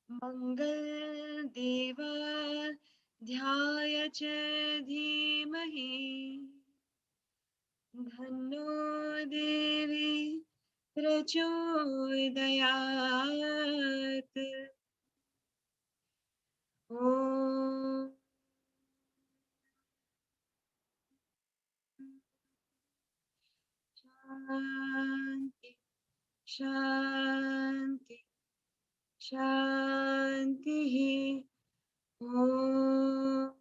Mangal Deva Dhyaya Cha Dhimahi Dhanno Devi Prachodayat. Om Shanti Shanti Shanti. Om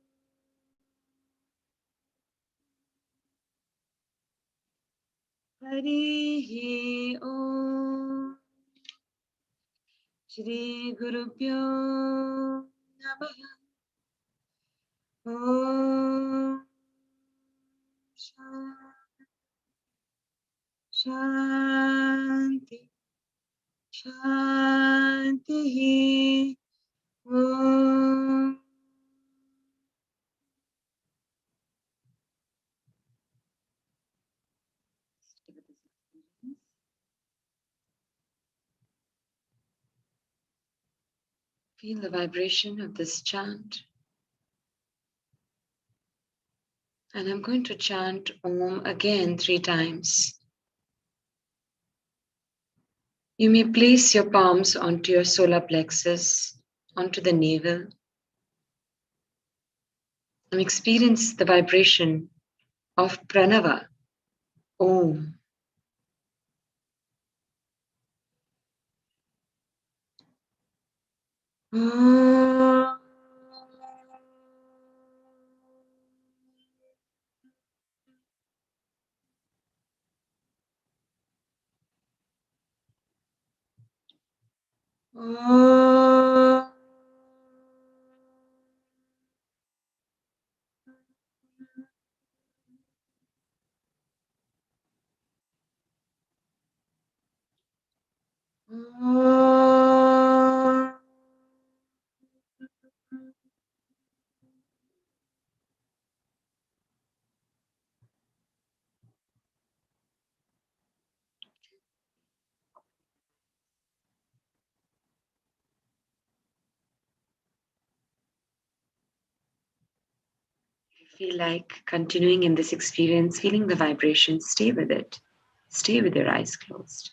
Harihi Om Shri Gurubhyo Namaha. Om Shanti Shanti. Om. Feel the vibration of this chant. And I'm going to chant Om again 3 times. You may place your palms onto your solar plexus, onto the navel, and experience the vibration of Pranava, Om. Om. Om. Om. Feel like continuing in this experience, feeling the vibration, stay with it. Stay with your eyes closed.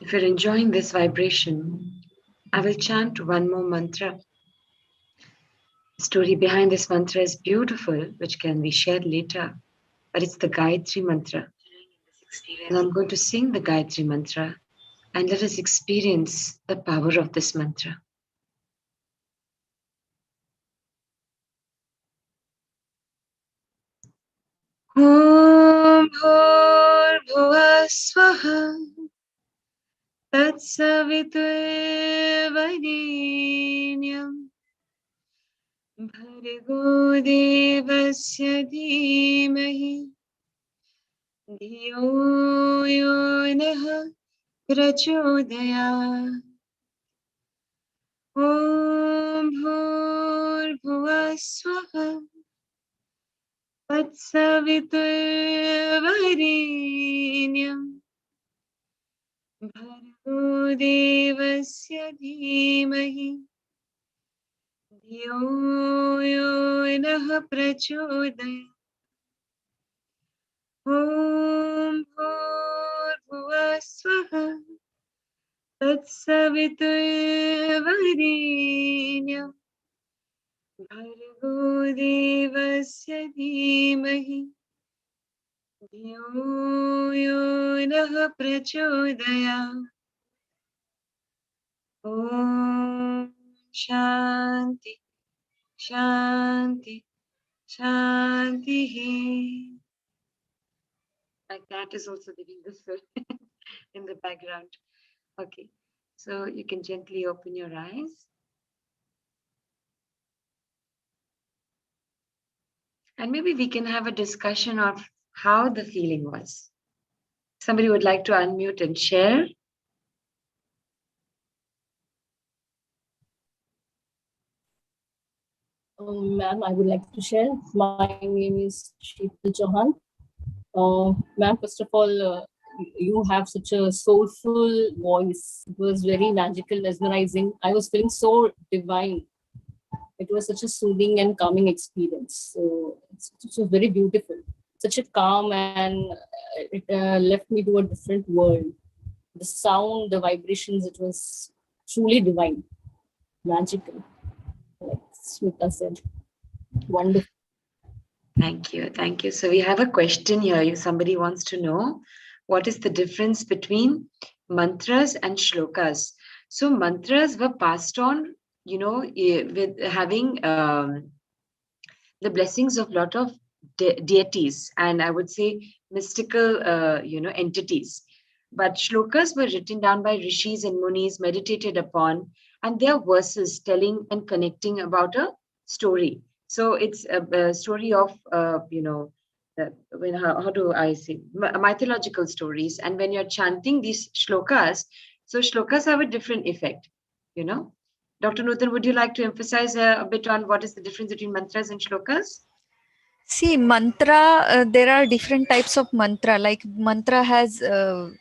If you're enjoying this vibration, I will chant one more mantra. The story behind this mantra is beautiful, which can be shared later, but it's the Gayatri Mantra. And I'm going to sing the Gayatri Mantra, and let us experience the power of this mantra. Om Bhur Swaha Tatsaviturvarenyam Bhargo Devasya Dhimahi Dhiyo Yo Prachodaya. Om Bhur Swaha Tatsaviturvarenyam Bhargo Devasya Dhimahi Dhiyo Yo Prachodaya. Om Bhur Swaha Tatsaviturvarenyam Bhargo Devasya Dhimahi Dhiyo Yo Prachodaya. Om Shanti Shanti Shanti. My cat is also giving this in the background. Okay, so you can gently open your eyes. And maybe we can have a discussion of how the feeling was. Somebody would like to unmute and share? Ma'am, I would like to share. My name is Sheetal Chauhan. Ma'am, first of all, you have such a soulful voice. It was very magical, mesmerizing. I was feeling so divine. It was such a soothing and calming experience. So it was very beautiful. Such a calm, and it left me to a different world. The sound, the vibrations, it was truly divine, magical, like Smita said. Wonderful. Thank you. Thank you. So we have a question here. Somebody wants to know what is the difference between mantras and shlokas. So mantras were passed on, with having the blessings of lot of deities and I would say mystical, entities. But shlokas were written down by rishis and munis, meditated upon, and they are verses telling and connecting about a story. So it's a story of, how do I say, mythological stories. And when you're chanting these shlokas, so shlokas have a different effect, you know. Dr. Nutan, would you like to emphasize a bit on what is the difference between mantras and shlokas? See, mantra, there are different types of mantra. Like mantra has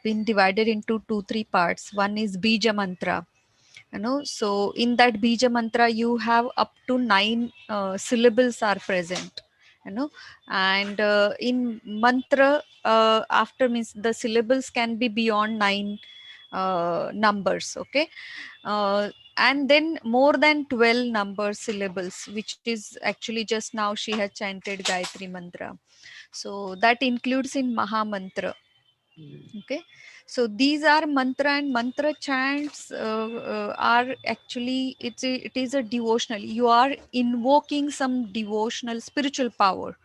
been divided into two, three parts. One is bija mantra. So in that bija mantra, you have up to 9 syllables are present. And in mantra, after means the syllables can be beyond 9 numbers. Okay, and then more than 12 number syllables, which is actually just now she has chanted Gayatri Mantra. So that includes in Maha Mantra. Okay, so these are mantra, and mantra chants are actually it is a devotional. You are invoking some devotional spiritual power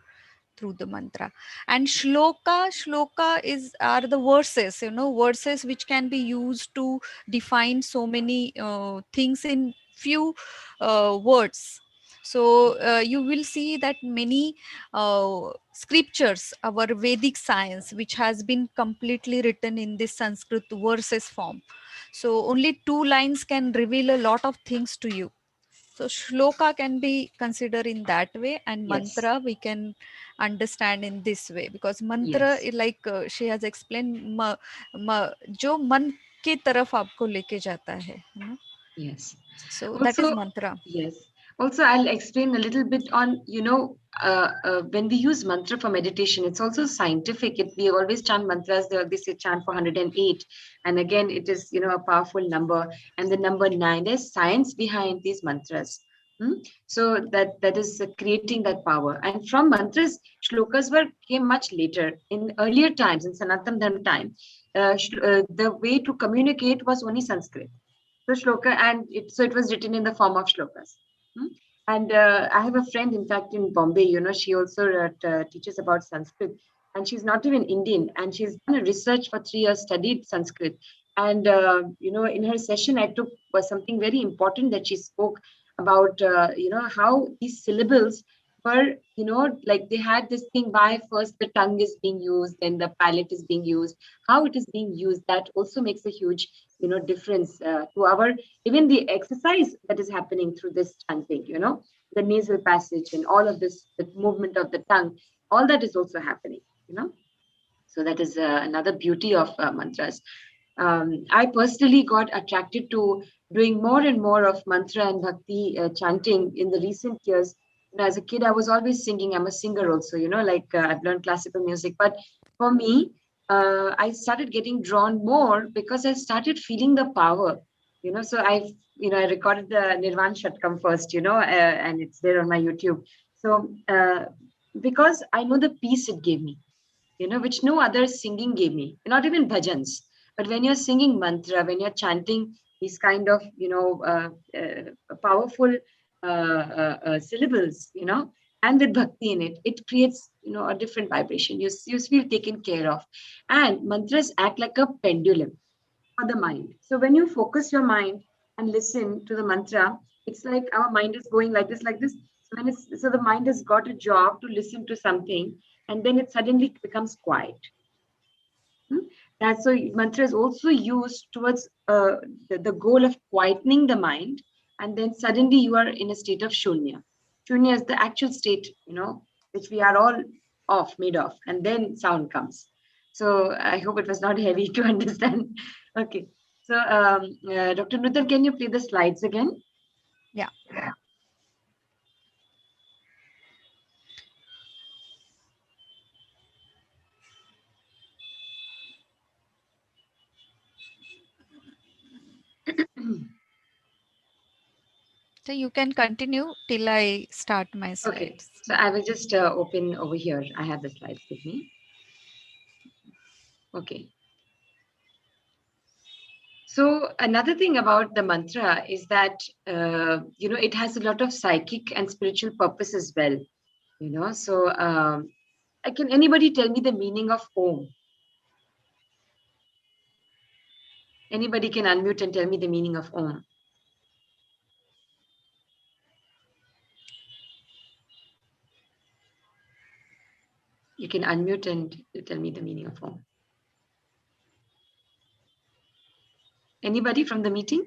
through the mantra. And shloka is are the verses, verses which can be used to define so many things in few words. So you will see that many scriptures, our Vedic science, which has been completely written in this Sanskrit verses form, so only two lines can reveal a lot of things to you. So shloka can be considered in that way, and Yes, mantra we can understand in this way, because mantra yes. like she has explained, जो मन की तरफ आपको लेके जाता है. Yes. So that is Also, mantra. yes. Also, I'll explain a little bit on, when we use mantra for meditation, it's also scientific. We always chant mantras, they say chant for 108. And again, it is, a powerful number. And the number 9, there's science behind these mantras. So that is creating that power. And from mantras, shlokas came much later. In earlier times, in Sanatan Dharma time, the way to communicate was only Sanskrit. So shloka, and it was written in the form of shlokas. Hmm? And I have a friend, in fact, in Bombay. She also teaches about Sanskrit, and she's not even Indian, and she's done a research for 3 years, studied Sanskrit. And in her session, I took was something very important that she spoke about. How these syllables were, like they had this thing, why first the tongue is being used, then the palate is being used, how it is being used. That also makes a huge difference to our, even the exercise that is happening through this chanting, the nasal passage and all of this, the movement of the tongue, all that is also happening. So that is another beauty of mantras. I personally got attracted to doing more and more of mantra and bhakti chanting in the recent years. As a kid, I was always singing. I'm a singer also, like I've learned classical music. But for me, I started getting drawn more because I started feeling the power. So I recorded the Nirvan Shatkam first, and it's there on my YouTube. So because I know the peace it gave me, which no other singing gave me, not even bhajans. But when you're singing mantra, when you're chanting these kind of, powerful syllables, and with bhakti in it, it creates, a different vibration. You feel taken care of. And mantras act like a pendulum for the mind. So when you focus your mind and listen to the mantra, it's like our mind is going like this, like this. So the mind has got a job to listen to something, and then it suddenly becomes quiet. Hmm? That's so mantra is also used towards the goal of quietening the mind, and then suddenly you are in a state of shunya. Shunya is the actual state, which we are all made of, and then sound comes. So I hope it was not heavy to understand. Okay. So Dr. Nutan, can you play the slides again? Yeah. So you can continue till I start my Okay. slides. So I will just open over here. I have the slides with me. Okay. So another thing about the mantra is that it has a lot of psychic and spiritual purpose as well. So can anybody tell me the meaning of Om? Anybody can unmute and tell me the meaning of Om. You can unmute and tell me the meaning of Om. Anybody from the meeting?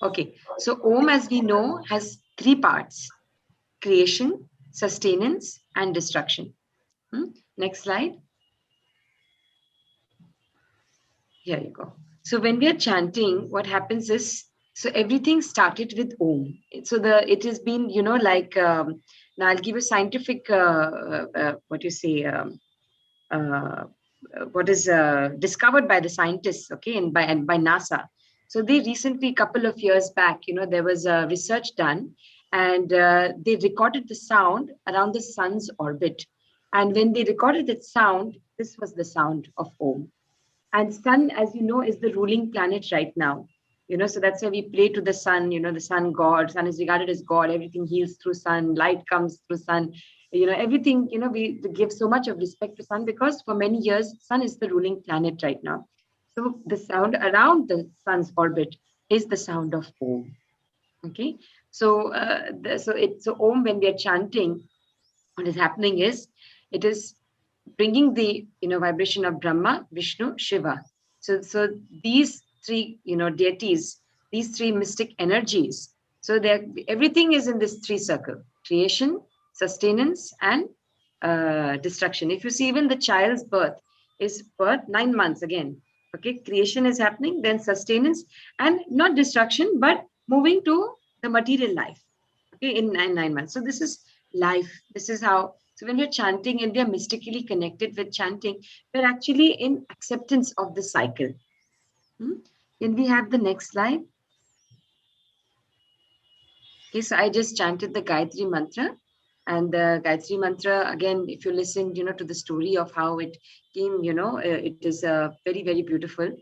Okay, so Om, as we know, has three parts: creation, sustenance, and destruction. Next slide. Here you go. So when we are chanting, what happens is, so everything started with Om. So it has been, now I'll give a scientific, what you say, uh, what is discovered by the scientists, okay, and by NASA. So they recently, couple of years back, there was a research done, and they recorded the sound around the sun's orbit. And when they recorded that sound, this was the sound of Om. And sun, as you know, is the ruling planet right now. So that's why we pray to the sun. The sun god. Sun is regarded as god. Everything heals through sun. Light comes through sun. Everything. We give so much of respect to sun because for many years, sun is the ruling planet right now. So the sound around the sun's orbit is the sound of Om. Okay. So so Om, when we are chanting, what is happening is it is bringing the vibration of Brahma, Vishnu, Shiva. So these three deities, these three mystic energies. So everything is in this three circle: creation, sustenance, and destruction. If you see, even the child's birth is birth 9 months again. Okay, creation is happening, then sustenance, and not destruction, but moving to the material life. Okay, in 9 months. So this is life. This is how. So when we're chanting and we are mystically connected with chanting, we're actually in acceptance of the cycle. Can we have the next slide? Okay, so I just chanted the Gayatri Mantra. And the Gayatri Mantra, again, if you listen, to the story of how it came, it is very, very beautiful.